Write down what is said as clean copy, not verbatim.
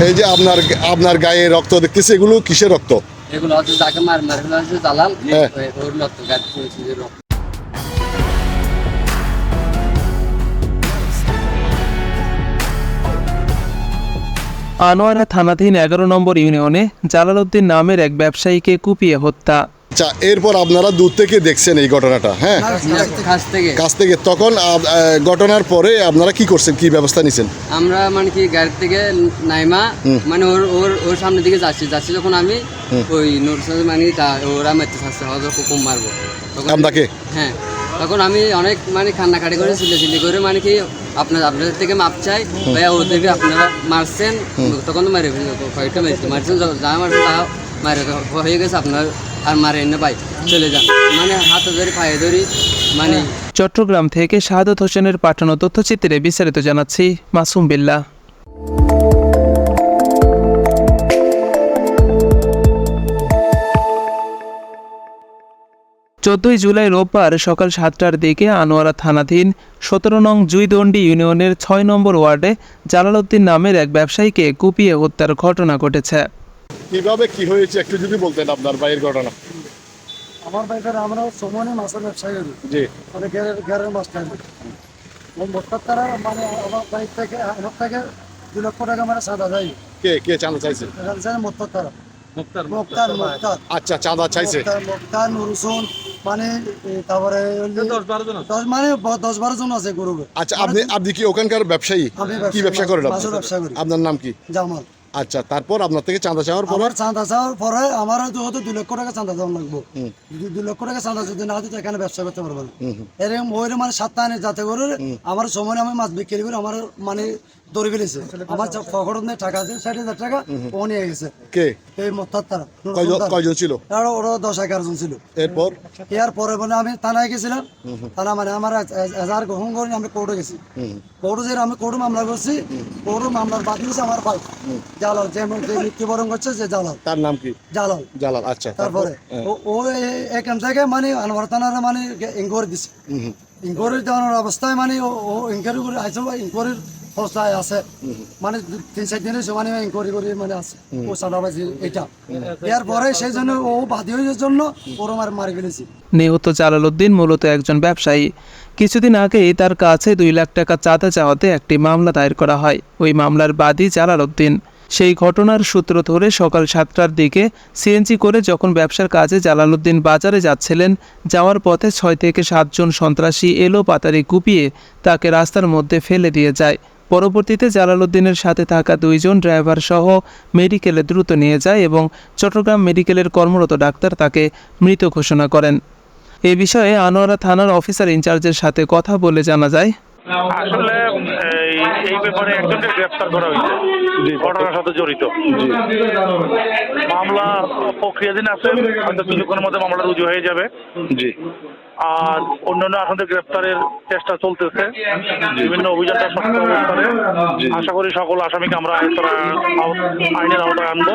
এই যে আপনার গায়ে রক্ত দেখতেছি, এগুলো কিসের রক্ত? এগুলো হচ্ছে যাকে মার ফেলা হচ্ছে জালাল, হ্যাঁ। ওর রক্ত গায়ে পড়েছে যে রক্ত। আনোয়ারা থানাধীন 11 নম্বর ইউনিয়নে জালাল উদ্দিন নামের এক ব্যবসায়ীকে কুপিয়ে হত্যা। আচ্ছা, এরপর আপনারা দূর থেকে দেখছেন এই ঘটনাটা? হ্যাঁ, কাছ থেকে। তখন ঘটনার পরে আপনারা কি করছেন, কি ব্যবস্থা নিছেন? আমরা মানে কি গাড়ি থেকে নাইমা মানে ওর ওর ওর সামনের দিকে যাচ্ছি যখন আমি ওই নোটস মানে ওরা মারতে চাচ্ছে হয়তো কুকুম মারবো তখন আপনাকে? হ্যাঁ, তখন আমি অনেক মানে কান্নাকাটি করে চিল্লি করে মানে কি আপনাদের থেকে মাপ চাই ভাইয়া, ওদেরকে আপনারা মারছেন তখন তো মারে কয়েকটা মারছেন যা মারছেন তা মারে হয়ে গেছে আপনার আর মারে এনে পাই চলে যান, মানে হাতে ধরি পায়ে ধরি মানে। চট্টগ্রাম থেকে শাহাদত হোসেনের পাঠানো তথ্যচিত্রে বিস্তারিত জানাচ্ছি মাসুম বিল্লাহ। 14 জুলাই রোববার সকাল 7টার দিকে আনোয়ারা থানাধীন 17 নং জুইদণ্ডী ইউনিয়নের 6 নম্বর ওয়ার্ডে জালাল উদ্দিন নামের এক ব্যবসায়ীকে কুপিয়ে হত্যার ঘটনা ঘটেছে। কিভাবে কি হয়েছে একটু যদি বলতেন আপনার ভাইয়ের ঘটনা। আমার ভাইটার আমরা সমনে মাছের ব্যবসায়ী করি, জি। মানে গ্যারের মাছটাই মোটর তারা মানে আমার বাইক থেকে আমার থেকে 2 লক্ষ টাকা মানে চাঁদা যাই। কে চাঁদা চাইছে? মোটর তারা মুক্তার আচ্ছা, চাঁদা চাইছে মুক্তার নুরুসুন মানে তারপরে 10-12 জন আছে গরু। আচ্ছা, আপনি কি ওখানকার ব্যবসায়ী? কি ব্যবসা করেন? ব্যবসা করি। আপনার নাম কি? জামাল। আচ্ছা, তারপর আপনার থেকে চাঁদা চাওয়ার পর? চাঁদা চাওয়ার পরে আমার হয়তো 2 লক্ষ টাকা চাঁদা দেওয়া লাগবো। 2 লক্ষ টাকা চাঁদা যদি না দিতে এখানে ব্যবসা করতে পারবো না। এরকম ওই মানে 7টা আনে যাতে করে আমার সময় আমি মাছ বিক্রি করে আমার মানে দৌড়ে ফেলেছে। আমার পকেট নেই টাকা আছে 60,000 টাকা ও নিয়ে গেছে। কে? এই মোত্তার তারা। কয়জন ছিল? ওরা 10-11 জন ছিল। এরপরে মানে আমি থানায় গেছিলাম, থানা মানে আমার এজাহার গ্রহণ করে আমি কোর্টে গেছি। কোর্টে যে আমি কোর্টে মামলা করছি, কোর্টে মামলার বাদ দিয়েছে আমার ভাই জালাল, যে মৃত্যুবরণ করছে যে জালাল। তার নাম কি? জালাল। আচ্ছা, তারপরে ও এখান থেকে মানে আনোয়ার থানার মানে ইনকোয়ারি দিছে। ইনকোয়ারি দেওয়ার অবস্থায় মানে ও ইনকোয়ারি করে আইসে, ইনকোয়ারির অবস্থায় আছে মানে 3-4 দিনের সময় ইনকোয়ারি করে মানে আছে ও সাদাবাজি এটা। এরপরে সেই জন্য ও বাদী হওয়ার জন্য ওর মারি ফেলেছি। নিহত জালাল উদ্দিন মূলত একজন ব্যবসায়ী। কিছুদিন আগেই তার কাছে 2 লাখ টাকা চাঁদা চাওয়াতে একটি মামলা দায়ের করা হয়। ওই মামলার বাদী জালাল উদ্দিন। সেই ঘটনার সূত্র ধরে সকাল 7টার দিকে সিএনজি করে যখন ব্যবসার কাজে জালাল উদ্দিন বাজারে যাচ্ছিলেন, যাওয়ার পথে 6 থেকে 7 জন সন্ত্রাসী এলো পাতারি কুপিয়ে তাকে রাস্তার মধ্যে ফেলে দিয়ে যায়। পরবর্তীতে জালাল উদ্দিনের সাথে থাকা 2 জন ড্রাইভার সহ মেডিকেলে দ্রুত নিয়ে যায় এবং চট্টগ্রাম মেডিকেলের কর্মরত ডাক্তার তাকে মৃত ঘোষণা করেন। এ বিষয়ে আনোয়ারা থানার অফিসার ইনচার্জের সাথে কথা বলে জানা যায়, আসলে এই ব্যাপারে একজনকে গ্রেফতার করা হয়েছে ঘটনার সাথে জড়িত। মামলা প্রক্রিয়াধীন আছে, হয়তো কিছুক্ষণের মধ্যে মামলা রুজু হয়ে যাবে। জি। আর অন্যান্য আসামিদের গ্রেফতারের চেষ্টা চলতেছে, বিভিন্ন অভিযানটা সক্রিয় অবস্থানে। আশা করি সকল আসামিকে আমরা আইনের আওতায় আনবো।